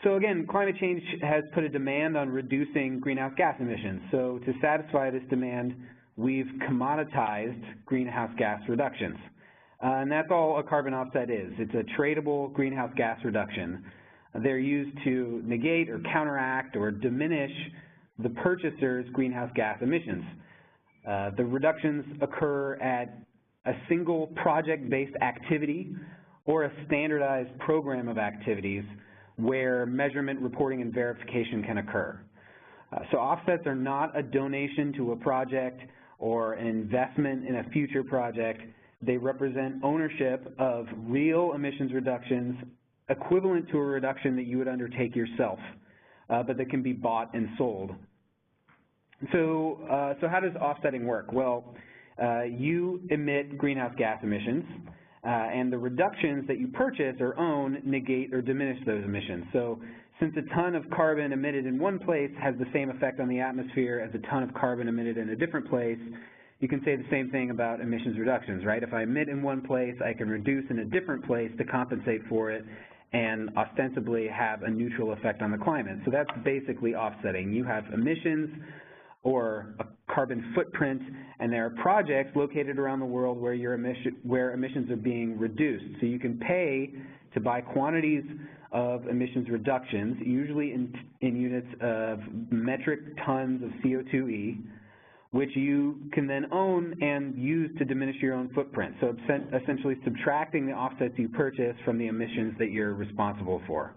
So again, climate change has put a demand on reducing greenhouse gas emissions. So to satisfy this demand, we've commoditized greenhouse gas reductions. And that's all a carbon offset is. It's a tradable greenhouse gas reduction. They're used to negate or counteract or diminish the purchaser's greenhouse gas emissions. The reductions occur at a single project-based activity or a standardized program of activities where measurement, reporting, and verification can occur. So offsets are not a donation to a project or an investment in a future project. They represent ownership of real emissions reductions equivalent to a reduction that you would undertake yourself, but that can be bought and sold. So how does offsetting work? Well, you emit greenhouse gas emissions, and the reductions that you purchase or own negate or diminish those emissions. So since a ton of carbon emitted in one place has the same effect on the atmosphere as a ton of carbon emitted in a different place, you can say the same thing about emissions reductions, right? If I emit in one place, I can reduce in a different place to compensate for it and ostensibly have a neutral effect on the climate. So that's basically offsetting. You have emissions or a carbon footprint, and there are projects located around the world where where emissions are being reduced. So you can pay to buy quantities of emissions reductions, usually in units of metric tons of CO2e, which you can then own and use to diminish your own footprint. So essentially subtracting the offsets you purchase from the emissions that you're responsible for.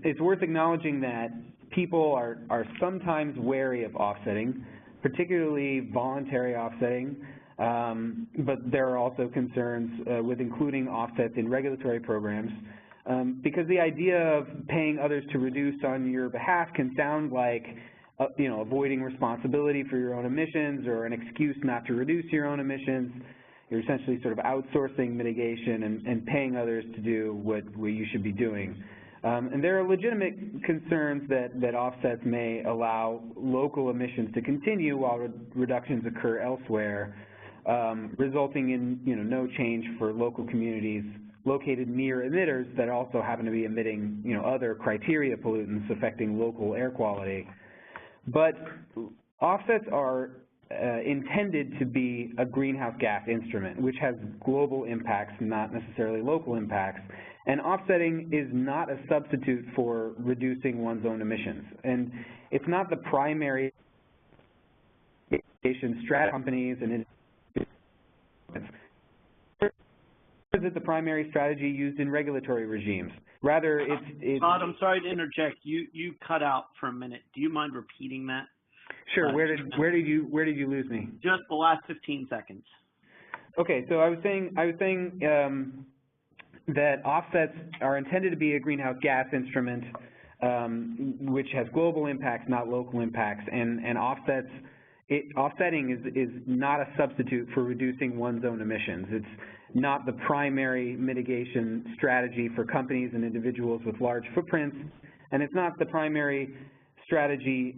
It's worth acknowledging that people are sometimes wary of offsetting, particularly voluntary offsetting, but there are also concerns with including offsets in regulatory programs, because the idea of paying others to reduce on your behalf can sound like avoiding responsibility for your own emissions or an excuse not to reduce your own emissions. You're essentially sort of outsourcing mitigation and paying others to do what you should be doing. And there are legitimate concerns that offsets may allow local emissions to continue while reductions occur elsewhere, resulting in no change for local communities located near emitters that also happen to be emitting other criteria pollutants affecting local air quality. But offsets are intended to be a greenhouse gas instrument, which has global impacts, not necessarily local impacts. And offsetting is not a substitute for reducing one's own emissions. And it's not the primary strategy companies and is it the primary strategy used in regulatory regimes. Rather, it's Todd, I'm sorry to interject. You cut out for a minute. Do you mind repeating that? Sure. Where did you lose me? Just the last 15 seconds. Okay. So I was saying that offsets are intended to be a greenhouse gas instrument, which has global impacts, not local impacts, and offsetting is not a substitute for reducing one's own emissions. It's not the primary mitigation strategy for companies and individuals with large footprints, and it's not the primary strategy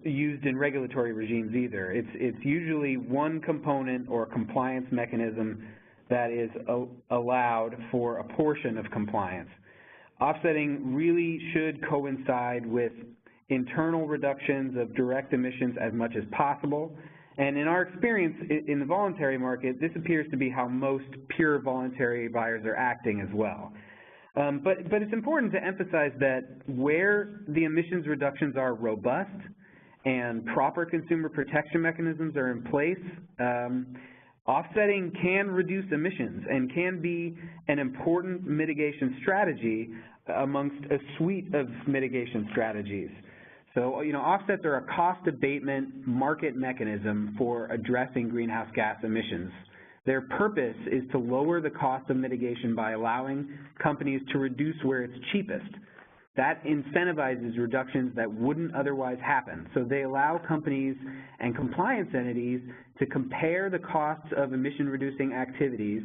used in regulatory regimes either. It's usually one component or compliance mechanism that is allowed for a portion of compliance. Offsetting really should coincide with internal reductions of direct emissions as much as possible. And in our experience in the voluntary market, this appears to be how most pure voluntary buyers are acting as well. But it's important to emphasize that where the emissions reductions are robust and proper consumer protection mechanisms are in place, offsetting can reduce emissions and can be an important mitigation strategy amongst a suite of mitigation strategies. So, offsets are a cost abatement market mechanism for addressing greenhouse gas emissions. Their purpose is to lower the cost of mitigation by allowing companies to reduce where it's cheapest. That incentivizes reductions that wouldn't otherwise happen. So they allow companies and compliance entities to compare the costs of emission-reducing activities,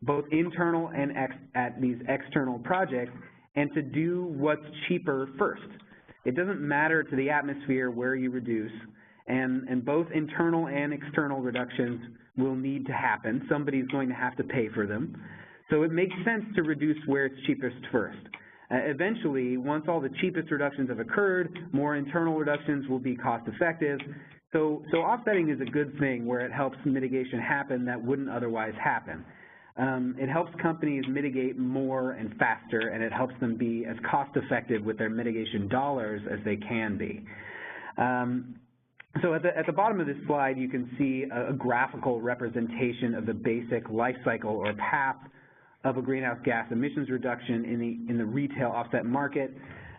both internal and at these external projects, and to do what's cheaper first. It doesn't matter to the atmosphere where you reduce, and both internal and external reductions will need to happen. Somebody's going to have to pay for them. So it makes sense to reduce where it's cheapest first. Eventually, once all the cheapest reductions have occurred, more internal reductions will be cost-effective. So offsetting is a good thing where it helps mitigation happen that wouldn't otherwise happen. It helps companies mitigate more and faster, and it helps them be as cost-effective with their mitigation dollars as they can be. So at the bottom of this slide, you can see a graphical representation of the basic life cycle or path of a greenhouse gas emissions reduction in the retail offset market.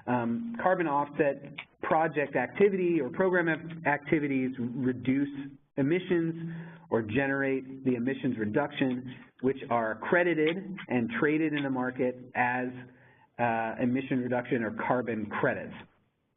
Carbon offset project activity or program activities reduce emissions or generate the emissions reduction, which are credited and traded in the market as emission reduction or carbon credits.